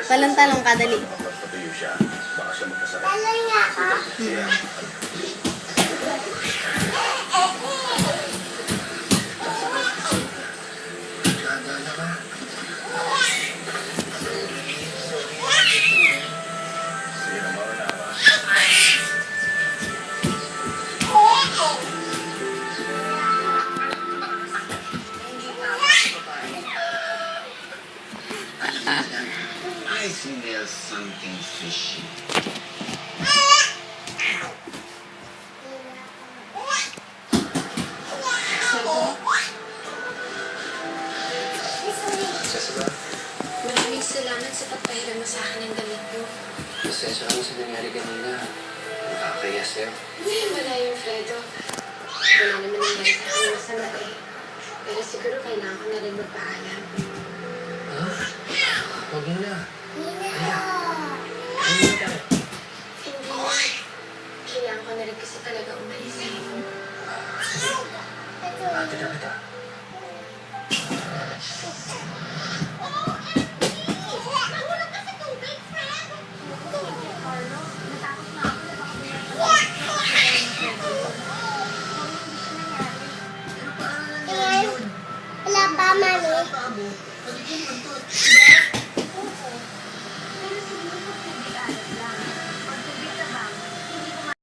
Talong-talong ka, dali. Talong nga ako. I think there's something fishy. Maraming salamat sa pagpahiram mo sa akin ng damit mo. Pasensya ka mo sa nangyari kanina. Nakakaya sa'yo. Wala yung Fredo. Wala naman nangyari sa akin masama eh. Pero siguro kailangan ko na rin magpaalam. Ha? Huwag mo na. Hindi na. Kailangan ko na rin kasi talaga umalis eh. Ate na kita. Wala pa, mami.